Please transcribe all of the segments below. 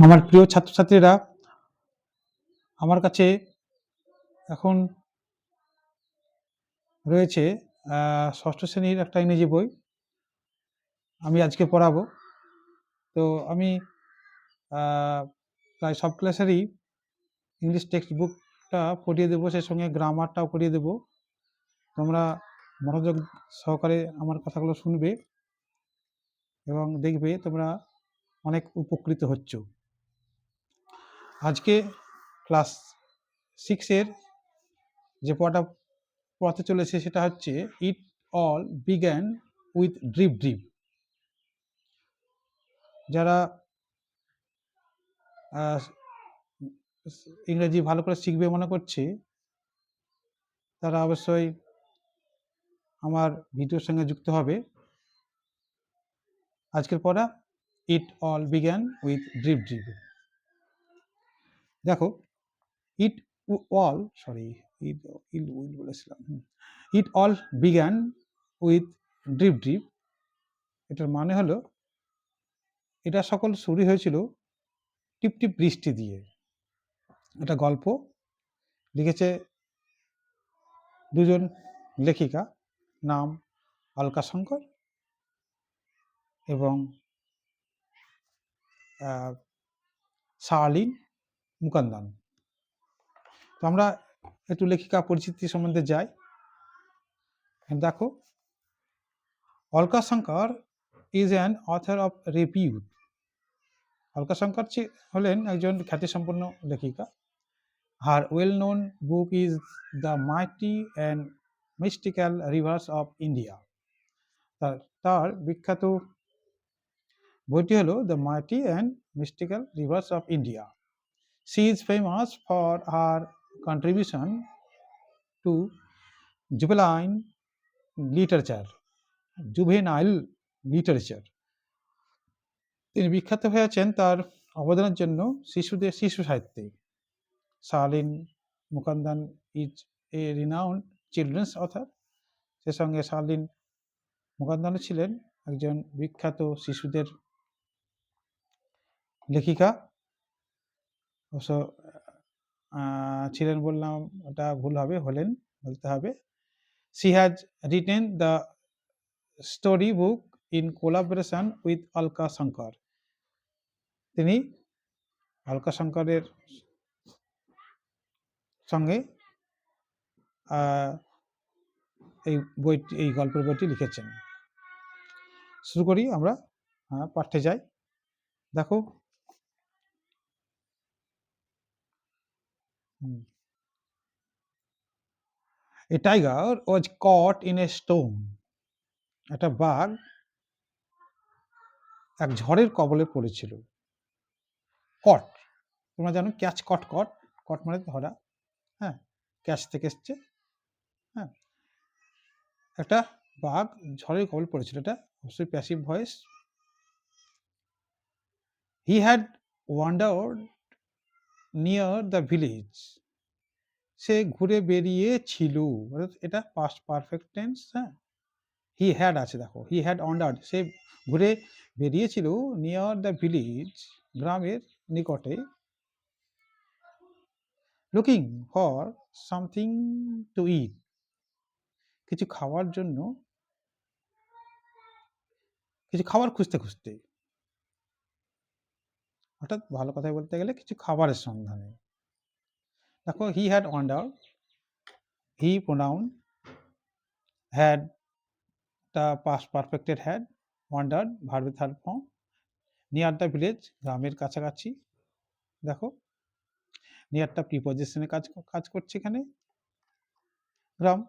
আমার প্রিয় ছাত্রছাত্রীরা, আমার কাছে এখন রয়েছে ষষ্ঠ শ্রেণীর একটা ইংরেজি বই আমি আজকে পড়াবো। তো আমি প্রায় সব ক্লাসেরই ইংলিশ টেক্সট বুকটা পড়িয়ে দেবো, সেই সঙ্গে গ্রামারটাও পড়িয়ে দেবো। তোমরা মনোযোগ সহকারে আমার কথাগুলো শুনবে এবং দেখবে তোমরা অনেক উপকৃত হচ্ছ। আজকে ক্লাস 6-এর যে পড়াতে চলেছে সেটা হচ্ছে it all began with drip drip. যারা ইংরেজি ভালো করে শিখবে মনে করছে তারা অবশ্যই আমার ভিডিওর সঙ্গে যুক্ত হবে। আজকের পড়া it all began with drip drip. দেখো, ইট অল বলেছিলাম, it all began with drip drip. এটার মানে হলো এটা সকল শুরু হয়েছিল টিপ টিপ বৃষ্টি দিয়ে। এটা গল্প লিখেছে দুজন লেখিকা, নাম অলকা শঙ্কর এবং শার্লিন মুকান্দন। তো আমরা একটু লেখিকা পরিচিতি সম্বন্ধে যাই। দেখো, Alka Shankar is an author of repute. Alka Shankar হলেন একজন খ্যাতিসম্পন্ন লেখিকা। Her well known book is the mighty and mystical rivers of India. তার বিখ্যাত বইটি হলো the mighty and mystical rivers of India. She is famous for her contribution to juvenile literature. তিনি বিখ্যাত হয়েছেন তার অবদানের জন্য শিশু সাহিত্যে। Sharlin Mukandan is a renowned children's author. সে সঙ্গে শার্লিন মুকান্দন ছিলেন একজন বিখ্যাত শিশুদের লেখিকা। অবশ্য ছিলেন বললাম ওটা ভুল হবে, বলতে হবে। She has written the story book in collaboration with Alka Shankar. তিনি অলকা শঙ্করের সঙ্গে এই গল্পের বইটি লিখেছেন। শুরু করি আমরা, পাঠ্যে যাই। দেখো, A tiger was caught in a storm. একটা বাঘ এক ঝড়ের কবলে পড়েছিল। কট, তোমরা জানো ক্যাচ কট, কট মানে ধরা, হ্যাঁ, ক্যাচ থেকে এসছে। হ্যাঁ, একটা বাঘ ঝড়ের কবলে পড়েছিল, এটা অবশ্যই passive voice. He had wandered near the village. সে ঘুরে বেরিয়েছিল, এটা পাস্ট পারফেক্ট টেন্স। হ্যাঁ, হি হ্যাড আছে, দেখো হি হ্যাড ওয়ান্ডার্ড, সে ঘুরে বেরিয়েছিল নিয়ার দ্য ভিলেজ, গ্রামের নিকটে। লুকিং ফর সামথিং টু ইট, কিছু খাওয়ার জন্য, কিছু খাবার খুঁজতে খুঁজতে, অর্থাৎ ভালো কথাই বলতে গেলে কিছু খাবারের সন্ধানে। দেখো, he had wondered, he pronoun, had টা পাস্ট পারফেক্টেড হ্যাড, ওয়ান্ডার্ড ভার্বের third form, near the village গ্রামের কাছাকাছি। দেখো, নিয়ারটা প্রিপজিশনে কাজ করছে এখানে, গ্রাম।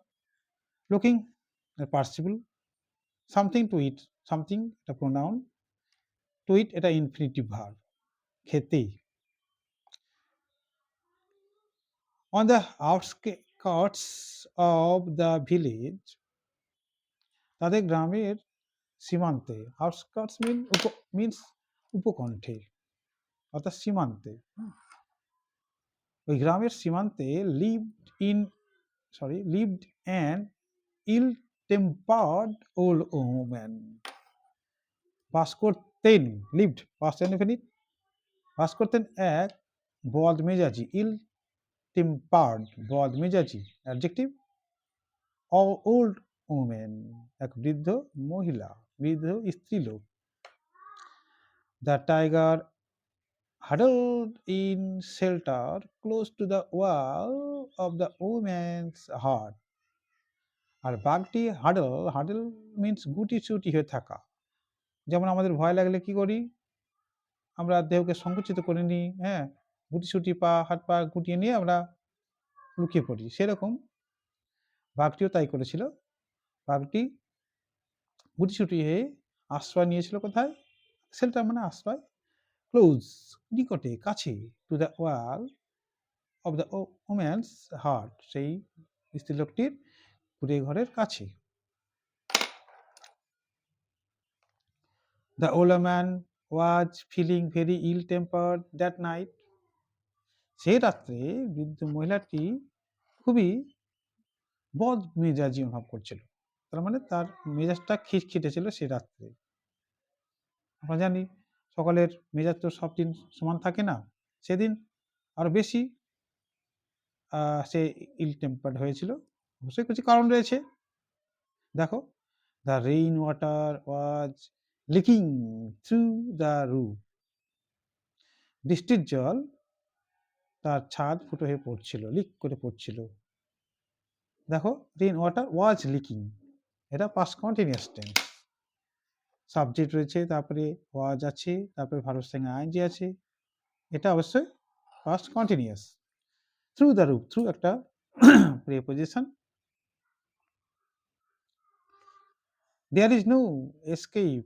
Looking participle, something to eat, something এটা প্রোনাউন, টু ইট এটা ইনফিনিটিভ ভার্ব, খেতে। On the outskirts of the village, তাদের গ্রামের সীমান্তে। আউটস্কার্টস মিনস উপকণ্ঠে, অর্থাৎ সীমান্তে। ওই গ্রামের সীমান্তে lived an ill-tempered old woman, bus 10 lived past indefinite বাস করতেন এক বদ মেজাজি ইল টেম্পার্ড বদ মেজাজি অ্যাডজেক্টিভ ওল্ড ওমেন এক বৃদ্ধ মহিলা বৃদ্ধ স্ত্রীলোক the tiger huddled in shelter close to the wall of the woman's heart আর বাঘটি হাডল মিন্স গুটি চুটি হয়ে থাকা যেমন আমাদের ভয় লাগলে কি করি আমরা দেহকে সংকুচিত করে নিই হ্যাঁ গুটি ছুটি পা হাত পা গুটিয়ে নিয়ে আমরা লুকিয়ে পড়ি সেরকম বাঘটিও তাই করেছিল বাঘটি গুটি ছুটি হয়ে আশ্রয় নিয়েছিল কোথায় শেল্টার মানে আশ্রয় ক্লোজ নিকটে কাছে to the wall of the woman's hut সেই স্ত্রীলোকটির কুড়ে ঘরের কাছে the old man was feeling very ill tempered that night সেই রাত্রে বৃদ্ধ মহিলাটি খুবই বদ মেজাজি অনুভব করছিল তার মানে তার মেজাজটা খিটখিটে ছিল সেই রাত্রে আমরা জানি সকলের মেজাজ তো সব দিন সমান থাকে না সেদিন আরো বেশি সে ইল টেম্পার্ড হয়েছিল অবশ্যই কিছু কারণ রয়েছে দেখো the rain water was leaking through the roof বৃষ্টির জল তার ছাদ ফুটো হয়ে পড়ছিল লিক করে পড়ছিল দেখো রেইন ওয়াটার ওয়াজ লিকিং এটা পাস্ট কন্টিনিউয়াস টেন্স সাবজেক্ট রয়েছে তারপরে ওয়াজ আছে তারপরে ভার্ব সঙ্গে আইএনজি আছে এটা অবশ্যই past continuous through the roof through একটা preposition there is no escape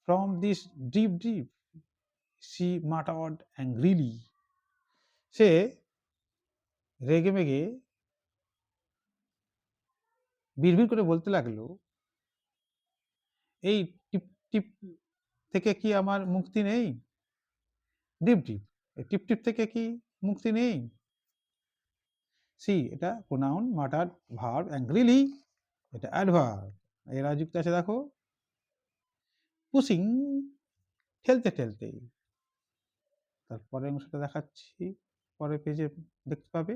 from this drip she muttered angrily সে রেগে মেগে বিড়বিড় করে বলতে লাগলো এই টিপ টিপ থেকে কি আমার মুক্তি নেই ডিপ টিপ টিপ থেকে কি মুক্তি নেই সি এটা প্রোনাউন মাটার্ড ভার্ব অ্যাংগ্রিলি এটা অ্যাডভার্ব এরা যুক্ত আছে দেখো পুশিং ঠেলতে ঠেলতে তারপরের অংশটা দেখাচ্ছি পরের পেজে দেখতে পাবে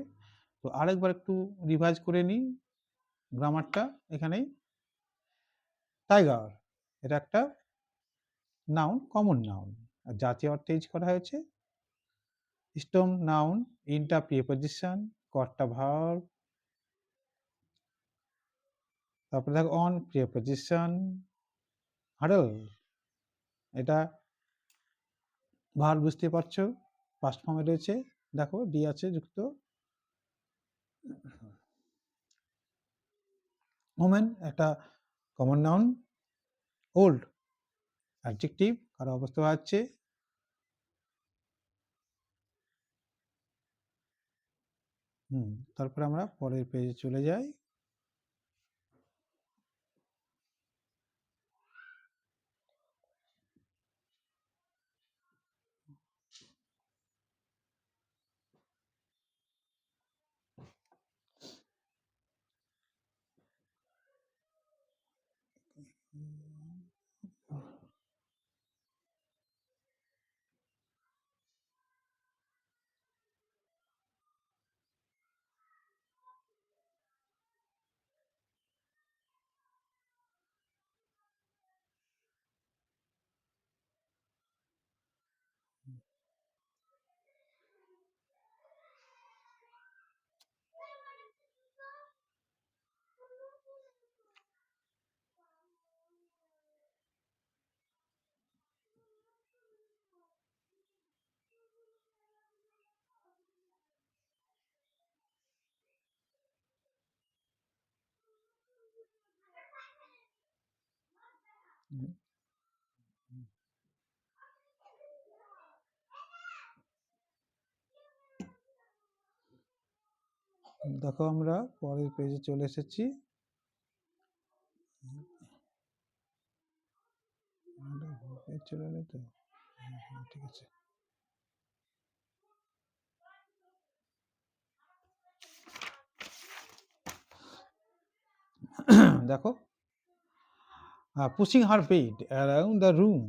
তো আরেকবার একটু রিভাইজ করে নিই গ্রামারটা এখানেই টাইগার এটা একটা নাউন কমন নাউন আর জাতীয় অর্থে ইউজ করা হয়েছে স্টোন নাউন ইনটা প্রিপজিশন কর্তা ভার্ব তারপরে দেখো অন প্রিপজিশন হাডল এটা ভার্ব বুঝতে পারছো পাস্ট ফর্মে রয়েছে দেখো ডি আছে যুক্ত ওমেন একটা কমন নাউন ওল্ড অ্যাডজেক্টিভ কারো অবস্থা আছে তারপরে আমরা পরের পেজে চলে যাই দেখো আমরা পরের পেজে চলে এসেছি চলে এলো তো ঠিক আছে দেখো pushing her bed around the room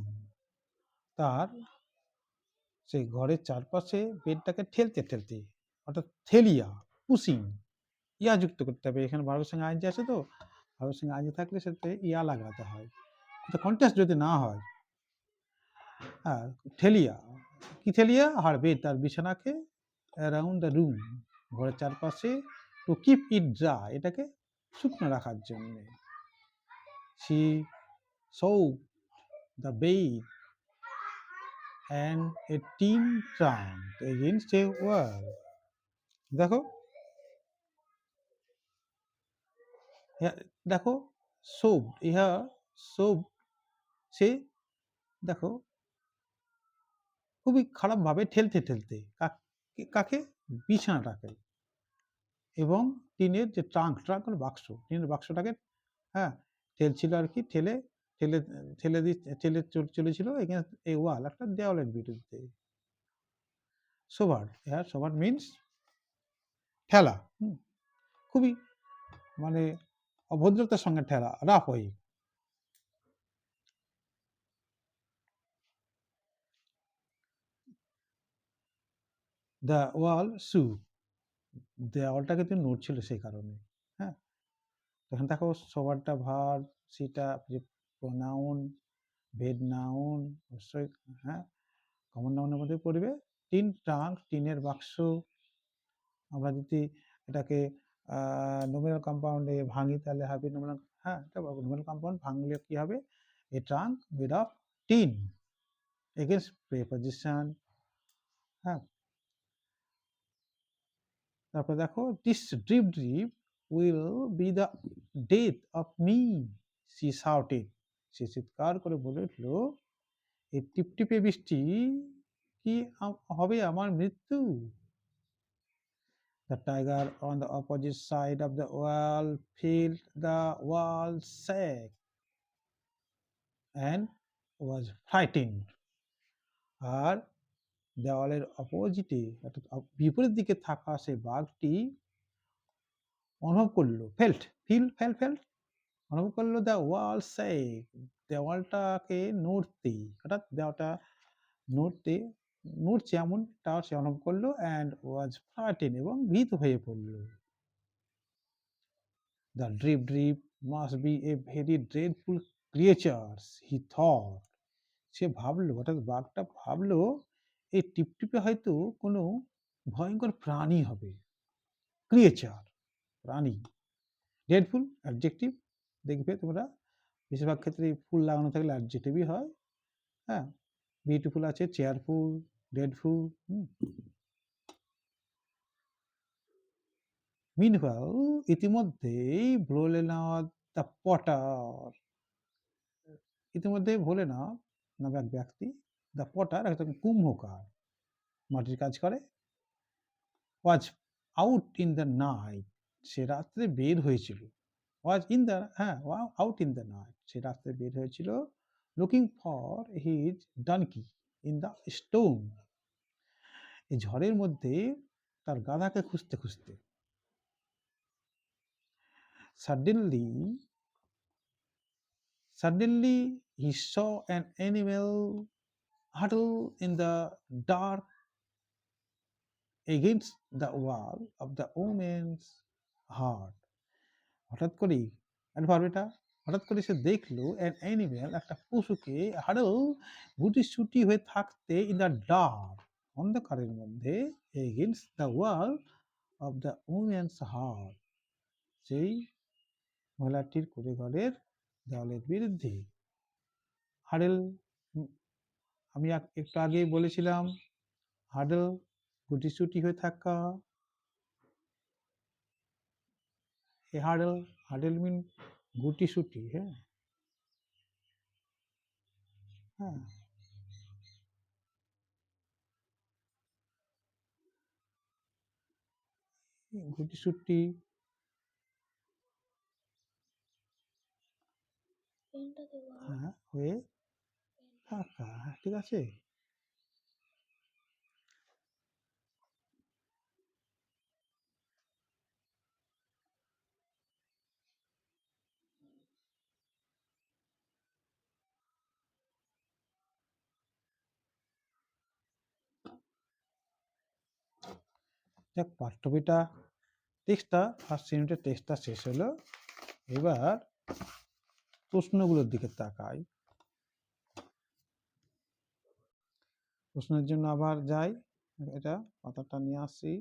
তার সেই ঘরের চারপাশে বেডটাকে ঠেলতে অর্থাৎ থেলিয়া, পুশিং, ইয়া যুক্ত করতে হবে। এখানে ভার্বের সঙ্গে আইএনজি আছে তো, ভার্বের সঙ্গে আইএনজি থাকলে সাথে ইয়া লাগাতে হয়। তো কন্টেক্সট যদি না হয়, হ্যাঁ, ঠেলিয়া, কি ঠেলিয়া? হার বেড, তার বিছানাকে অ্যারাউন্ড দ্য রুম, ঘরের চারপাশে, টু কিপ ইট ড্রাই, এটাকে শুকনো রাখার জন্যে। She soaked the bed and a tin trunk against a wall. দেখো, দেখো, soaked, ইহা soaked, সে দেখো খুবই খারাপভাবে ঠেলতে কাকে? বিছানাটাকে, এবং টিনের যে ট্রাঙ্ক হলো বাক্স, টিনের বাক্সটাকে, হ্যাঁ, ঠেলছিল আর কি, ঠেলে ঠেলে ঠেলে ঠেলে চলেছিল এগেন্স্ট এ ওয়াল, একটা দেওয়ালের বিরুদ্ধে। সোভার, হ্যাঁ, সোভার মিনস ঠেলা, খুবই মানে অভদ্রতার সঙ্গে ঠেলা, রাফ ওয়ে। দ্য ওয়াল সু, দেওয়ালটা কিন্তু নড়ছিল সেই কারণে, হ্যাঁ। এখন দেখো সবারটা ভার, সেটা যে প্রোনাউন, ভেড নাউন, অবশ্যই, হ্যাঁ, কমন নাউনের মধ্যে পড়বে। টিন ট্রাঙ্ক, টিনের বাক্স, আমরা যদি এটাকে নোমিনাল কম্পাউন্ডে ভাঙি তাহলে হবে নোমিনাল, হ্যাঁ, এটা নোমিনাল কম্পাউন্ড ভাঙলে কি হবে? A trunk made of tin, against preposition, হ্যাঁ। তারপর দেখো, this drip will be the death of me, she shouted, সে চিৎকার করে বলে উঠল, এই টিপটিপে বৃষ্টি কি হবে আমার মৃত্যু। The tiger on the opposite side of the wall felt the wall shake and was frightened. আর দেওয়ালের অপোজিটে, অর্থাৎ বিপরীত দিকে থাকা সেই বাঘটি অনুভব করলো, ফেল্ট, অনুভব করলো দ্য ওয়াল শেক, দেওয়ালটাকে নড়তে, অর্থাৎ দেওয়ালটা নড়ছে এমনটা সে অনুভব করলো, অ্যান্ড ওয়াজ ফ্রাইটেন, এবং ভীত হয়ে পড়লো। The drip must be a very dreadful creature, he thought. সে ভাবলো, অর্থাৎ বাঘটা ভাবলো, এই টিপটিপে হয়তো কোনো ভয়ঙ্কর প্রাণী হবে। ক্রিয়েচার, প্রাণী। ড্রেডফুল অ্যাডজেক্টিভ, দেখবে তোমরা বেশিরভাগ ক্ষেত্রে ফুল লাগানো থাকলে অ্যাডজেক্টিভই হয়, হ্যাঁ। বিউটিফুল আছে, চেয়ারফুল, ড্রেডফুল। মিনওয়াইল, ইতিমধ্যেই ভোলেনাথ দ্য পটার, ইতিমধ্যে ভোলেনাথ নামে এক ব্যক্তি, দ্য পটার একজন কুম্ভকার, মাটির কাজ করে, was out in the night, সে রাত্রে বের হয়েছিল, ওয়াজ ইন দ্য, হ্যাঁ, আউট ইন দ্য নাইট, সে রাত্রে বের হয়েছিল, looking for his donkey in the stone, এই ঝড়ের মধ্যে তার গাধাকে খুঁজতে খুঁজতে। Suddenly he saw an animal huddled in the dark against the wall of the woman's heart. হঠাৎ করেই, এটা হঠাৎ করে সে দেখলো an animal, একটা পশুকে, হাডল, গুটিসুটি হয়ে থাকতে, ইন দ্য ডার্ক, অন্ধকারের মধ্যে, against the wall of the woman's heart, সেই মহিলাটির কুড়েঘরের দেওয়ালের বিরুদ্ধে। হাডল, আমি একটু আগেই বলেছিলাম, হাডল গুটিসুটি হয়ে থাকা, এ হাডল মিন গুটিসুটি, হ্যাঁ, হ্যাঁ, গুটিসুটি, হ্যাঁ, হয়ে থাকা, ঠিক আছে। দেখ পাঠ্যবইটা টেক্সটটা ফার্স্ট ইউনিটের টেক্সটটা শেষ হলো, এবার প্রশ্নগুলোর দিকে তাকাই। প্রশ্নের জন্য আবার যাই, এটা পাতাটা নিয়ে আসি।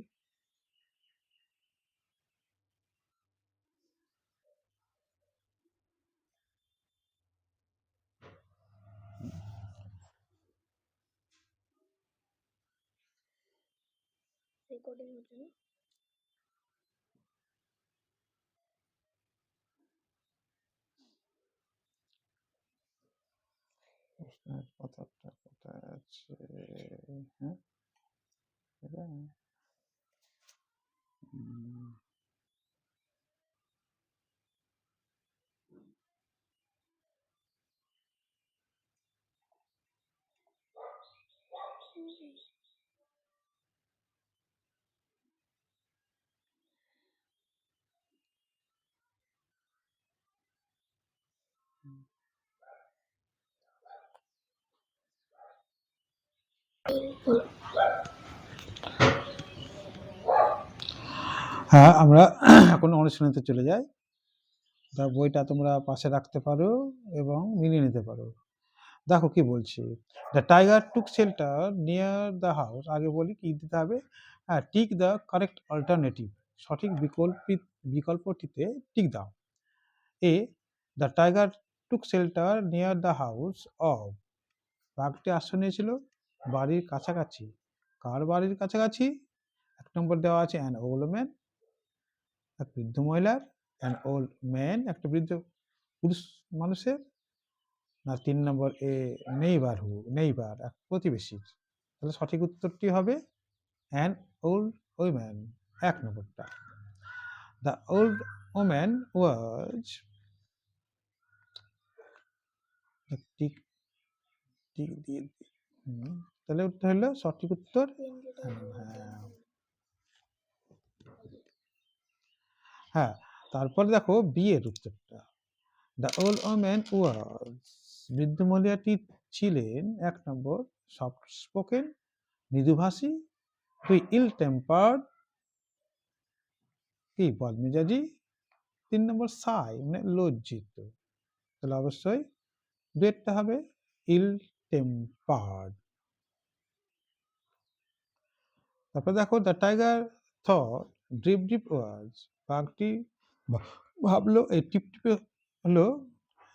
প্রশ্নের পাতাটা কোথায় আছে? হ্যাঁ, এটা হ্যাঁ, আমরা এখন অনুশীলনীতে চলে যাই। তা বইটা তোমরা পাশে রাখতে পারো এবং মিলিয়ে নিতে পারো। দেখো কি বলছি, the tiger took shelter near the house. আগে বলি কি দিতে হবে, হ্যাঁ, টিক দ্য কারেক্ট অল্টারনেটিভ, সঠিক বিকল্পটিতে টিক দাও। A, the tiger took shelter near the house of. বাঘটি আশ্রয় নিয়েছিল বাড়ির কাছাকাছি। কার বাড়ির কাছাকাছি? এক নম্বর দেওয়া আছে অ্যান ওল্ড ম্যান, এক বৃদ্ধ মহিলার। অ্যান ওল্ড ম্যান একটা বৃদ্ধ পুরুষ মানুষের, না ৩ নম্বর এ নেইবার এক প্রতিবেশীর। তাহলে সঠিক উত্তরটি হবে অ্যান ওল্ড ওম্যান, ১ নম্বরটা। The old woman was, tick tick দিয়ে তাহলে উত্তর হলো সঠিক উত্তর। হ্যাঁ, তারপর দেখো বি এর উত্তরটা। দ্য ওল্ড ওম্যান ওয়াজ, বৃদ্ধ মহিলাটি ছিলেন ১ নম্বর সফট স্পোকেন, মৃদুভাষী। ২ ইল টেম্পার্ড, কি বদমেজাজি। ৩ নম্বর সাই মানে লজ্জিত। তাহলে অবশ্যই ডেটটা হবে ইল টেম্পার্ড। তারপর দেখো the tiger thought drip drip was, বাঘটি ভাবলো এই টিপটিপে হলো,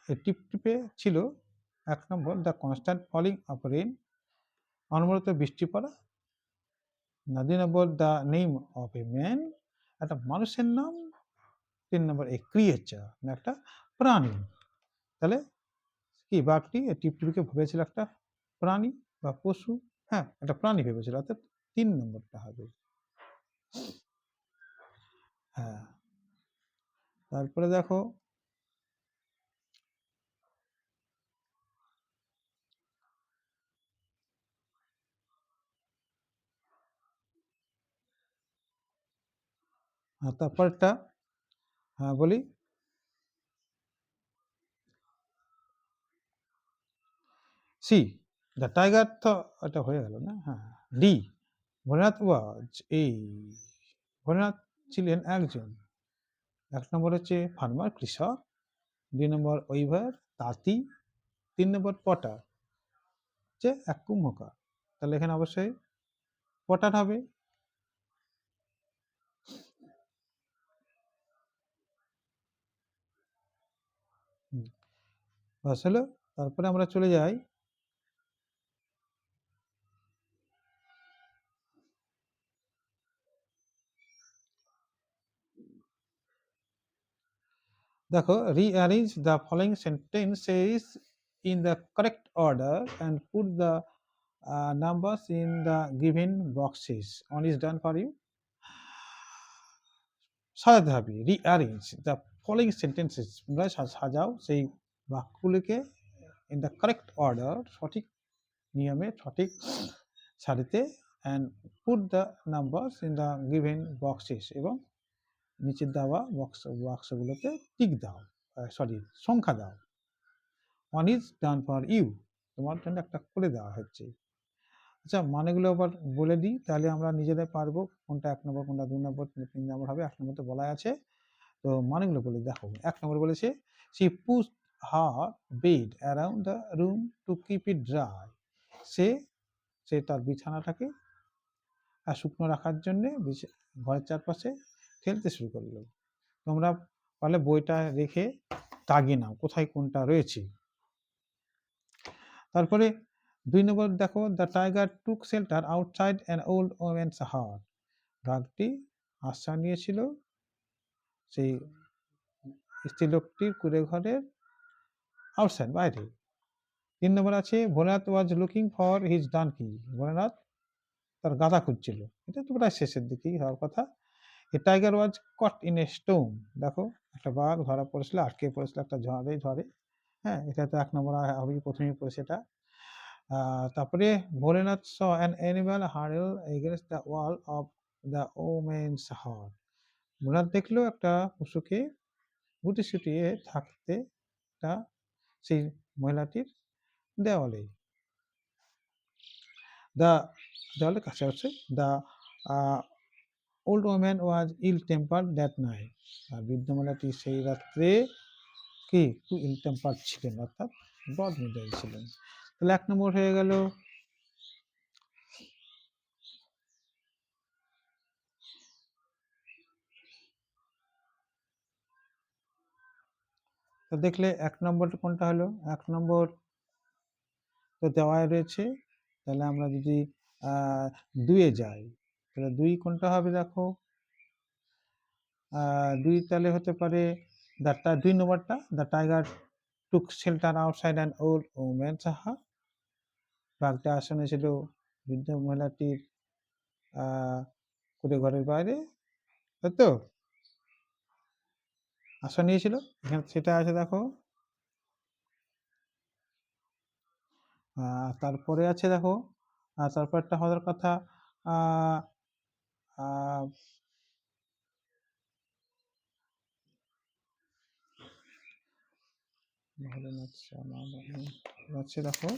এই টিপটিপে ছিল ১ নম্বর the constant falling of rain, অনবরত বৃষ্টি পড়া। না ২ নম্বর the name of a man, একটা মানুষের নাম। ৩ নম্বর এ ক্রিয়েচার, একটা প্রাণী। তাহলে কি বাঘটি টিপটিপিকে ভেবেছিল একটা প্রাণী বা পশু, হ্যাঁ একটা প্রাণী ভেবেছিল, অর্থাৎ ৩ নম্বরটা হবে। হ্যাঁ, তারপরে দেখো তারপরটা, হ্যাঁ বলি, সি দ্য টাইগার, তো এটা হয়ে গেল না। হ্যাঁ, ডি ভোলানাথ ওয়াজ এই, ভোলানাথ ছিলেন একজন। ১ নম্বর হচ্ছে ফার্মার কৃষক, ২ নম্বর ওইভার তাঁতি, ৩ নম্বর পটার হচ্ছে এক কুম্ভকার। তাহলে এখানে অবশ্যই পটার হবে। বাস হলো। তারপরে আমরা চলে যাই দেখো, rearrange the following sentences in the correct order and put the numbers in the given boxes. One is done for you. সাজাতে হবে, rearrange the following sentences, তোমরা সাজাও সেই বাক্যগুলিকে in the correct order, সঠিক নিয়মে সঠিক সারিতে, and put the numbers in the given boxes, এবং নিচে দেওয়া বাক্সগুলোতে টিক দাও, সংখ্যা দাও। One is done for you, তোমার জন্য একটা করে দেওয়া হচ্ছে। আচ্ছা, মানেগুলো আবার বলে দিই, তাহলে আমরা নিজেরাই পারবো কোনটা 1 নম্বর, কোনটা 2 নম্বর, 3 নম্বর হবে। 1 নম্বর তো বলা আছে। তো মানেগুলো বলে দেখো। 1 নম্বর বলেছে, she pushed her bed around the room to keep it dry. সে তার বিছানাটাকে শুকনো রাখার জন্য ঘরের চারপাশে ফেলতে শুরু করলো। তোমরা পারলে বইটা রেখে দাগিয়ে নাও কোথায় কোনটা রয়েছে। তারপরে 2 নম্বর দেখো, the tiger took shelter outside an old women's হাট। বাঘটি আশ্রয় নিয়েছিল সেই স্ত্রীলোকটির কুঁড়ে ঘরের আউটসাইড, বাইরে। 3 নম্বর আছে, Bholanath was looking for his donkey. Bholanath তার গাধা খুঁজছিল। এটা তো প্রায় শেষের দিকেই হওয়ার কথা। A tiger was caught in a storm. দেখো, একটা বাঘ ধরা পড়েছিল, আটকে পড়েছিল একটা ঝড়ে। হ্যাঁ, এটা তো 1 নম্বর হবে, প্রথমেই পড়েছে এটা। তারপরে ভোলেনাথ স অ্যান অ্যানিমাল হার্ডেল against the wall of the women's heart. Bholenath দেখলো একটা পশুকে গুটিসুটিয়ে থাকতে একটা সেই মহিলাটির দেওয়ালে দেওয়ালে কাছে আছে। The old woman was ill temper that night. আর বৃদ্ধ মহিলাটি সেই রাত্রে কি একটু ইল টেম্পার ছিলেন, অর্থাৎ বদ মেজাজি ছিলেন। তাহলে 1 নম্বর হয়ে গেল। তো দেখলে 1 নম্বর কোনটা হলো? 1 নম্বর তো দেওয়াই রয়েছে। তাহলে আমরা যদি 2 এ যাই, তাহলে 2 কোনটা হবে দেখো। 2 তাহলে হতে পারে 2 নম্বরটা, the tiger took shelter outside an old woman's হাট। বাঘটা আসনে ছিল বৃদ্ধ মহিলাটির কুঁড়ে ঘরের বাইরে, তাই তো আশ্রয় নিয়েছিল। এখানে সেটা আছে দেখো। তারপরে আছে দেখো, তারপরটা হওয়ার কথা হচ্ছে দেখো,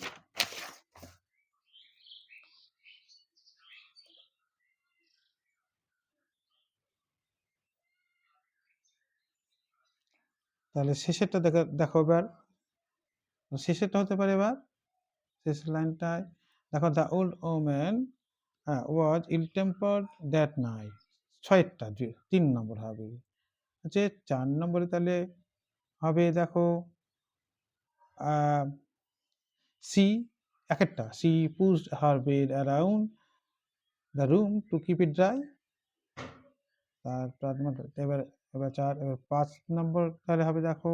তাহলে শেষেরটা দেখো এবার। শেষেরটা হতে পারে এবার শেষের লাইনটায় দেখো, the old woman was ill tempered that night. 6টা 3 নম্বর হবে। আচ্ছা, 4 নম্বরে তাহলে হবে দেখো, সি একটা she pushed her bed around the room to keep it dry. তারপর এবার 4 এবার 5 নম্বর তাহলে হবে দেখো,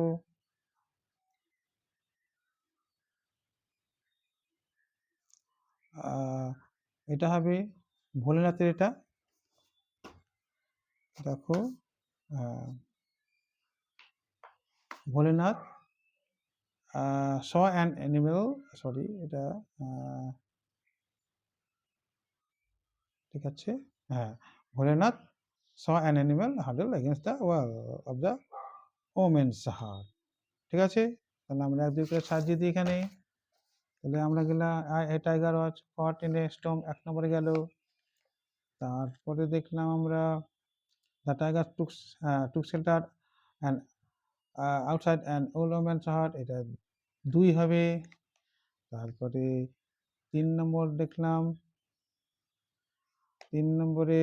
এটা হবে ভোলেনাথের। এটা দেখো, Bholenath saw an animal, sorry এটা ঠিক আছে। হ্যাঁ, Bholenath saw an animal hurdle against the wall of the women's heart. ঠিক আছে, তাহলে আমরা 1 2 করে সাজিয়ে দিই এখানে। তাহলে আমরা গেলাম tiger was caught in a storm, 1 নম্বরে গেল। তারপরে দেখলাম আমরা the tiger took shelter and outside an old woman's hut, এটা 2 হবে। তারপরে 3 নম্বর দেখলাম, 3 নম্বরে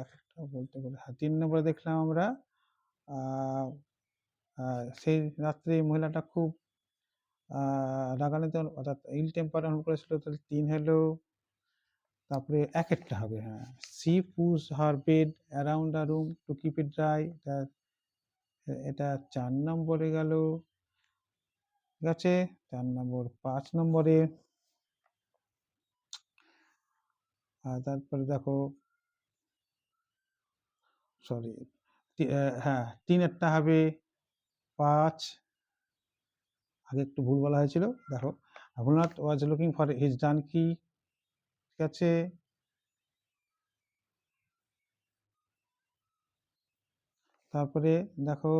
একটা বলতে গেলে 3 নম্বরে দেখলাম আমরা সেই রাত্রে মহিলাটা খুব রাগান্বিত, অর্থাৎ ইল টেম্পার অনুভব করেছিল, তাহলে 3 হলো। তারপরে একটা হবে, হ্যাঁ, she push her bed around the room to keep it dry, এটা 4 নম্বরে গেল। ঠিক আছে, 4 নম্বর। 5 নম্বরে তারপরে দেখো, সরি, হ্যাঁ 3 হবে 5, আগে একটু ভুল বলা হয়েছিল। দেখো, Bholanath was looking for his donkey. ঠিক আছে, তারপরে দেখো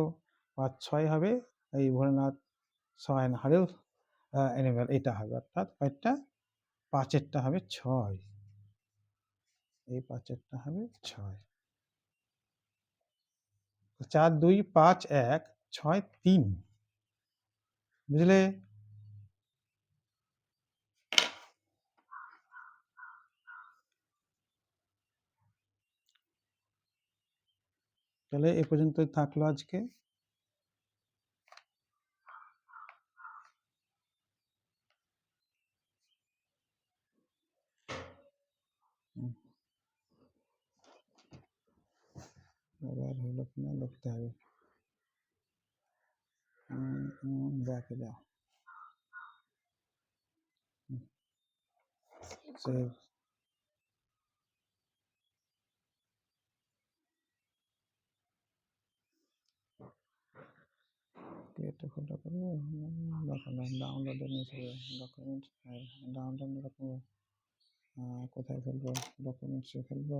5 6 হবে এই ভোলানাথ সয়ান হারেল অ্যানিমেল, এটা হবে, অর্থাৎ কয়েকটা 5-এরটা হবে 6, এই 5-এরটা হবে 6। 4 2 5 1 6 3, বুঝলে? তাহলে এ পর্যন্তই থাকলো আজকে। আবার হলো কিনা দেখতে হবে। ব্যাকে যাও, সেভ। ক্রিয়েট ফটো করবো, ডাউনলোডে নিয়ে যাবে, ডকুমেন্টস ডাউনলোড করবো, কোথায় ফেলবো, ডকুমেন্টসে ফেলবো,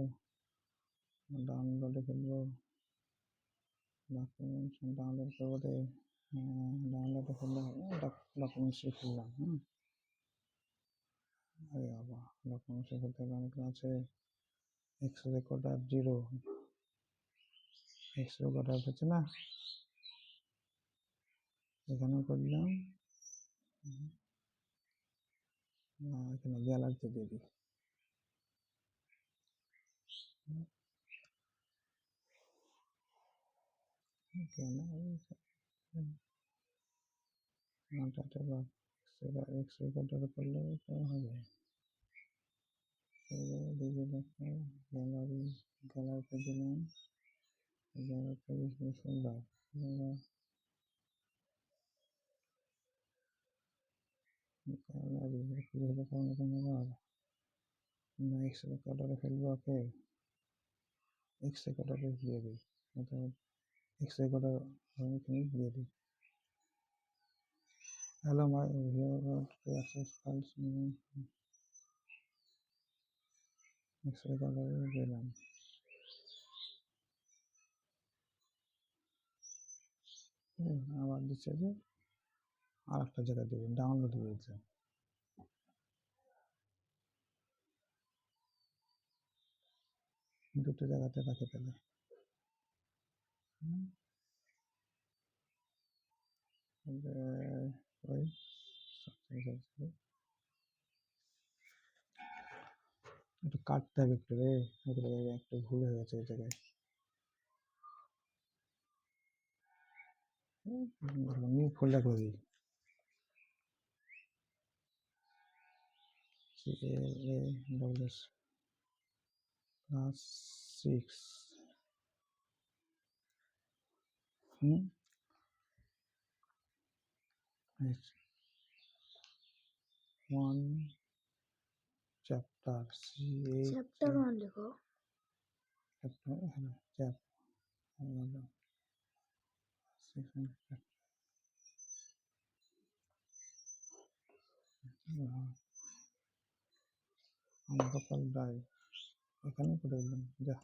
ডাউনলোডে ফেলবো, ডকুমেন্টস ডাউনলোড করবো রে, ডাউনলোডে ফেললে হবে, ডকুমেন্টসে ফেললাম। আরে বাবা, ডকুমেন্টসে ফেলতে হবে, অনেক আছে। এক্স রেকর্ডার 0, এক্স রেকর্ডার হচ্ছে না, এখানে করলাম, এখানে গ্যালারিতে দিয়ে দিই। এক্স রেকর্ডার করলে হবে, গ্যালারি, গ্যালারিতে দিলাম, গ্যালারিতে সুন্দর, গ্যালারি এক্স রেকর্ডারে ফেলবো, ওকে এক্স রেকর্ডারে দিয়ে দিই, এক্স রেকর্ডার এখানে দিয়ে দিই। Hello my access files, X রেকর্ডারে দিলাম। আবার দিচ্ছে যে আর একটা জায়গায় দেবেন, ডাউনলোড দিয়েছে, দুটো জায়গাতে রাখে তাহলে। একটু কাটতে হবে একটু রে, একটু ভুল হয়ে গেছে এই জায়গায়। নিউ ফোল্ডার করে দিই, CALS+6, 1 chapter, चैप्टर 1 लिखो। লোকাল ড্রাইভ এখানে করে দিলাম, যা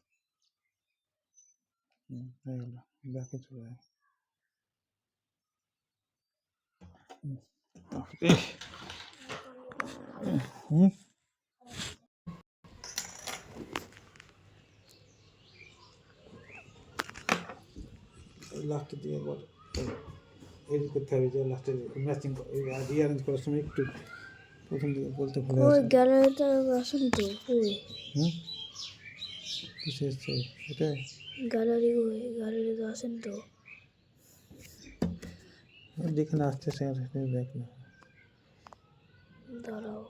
হয়ে গেল, ব্যাকে চলে যায়। লাস্টের দিকে বল এডিট করতে হবে, যে লাস্টের ম্যাচিং রিঅ্যারেঞ্জ করার সময় একটু প্রথম দিকে বলতে ভুলে ওই গেছে। গ্যালারিতে আসেন তো, ওই কিসে এসছে এটা? গ্যালারি, ওই গ্যালারিতে আসেন তো। যেখানে আসছে সেখানে দেখ না, দাঁড়াও,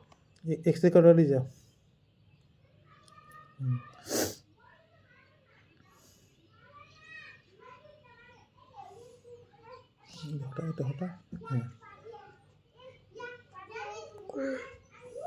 এক্স রেকর্ডারই যাও। হঠাৎ হ্যাঁ, কই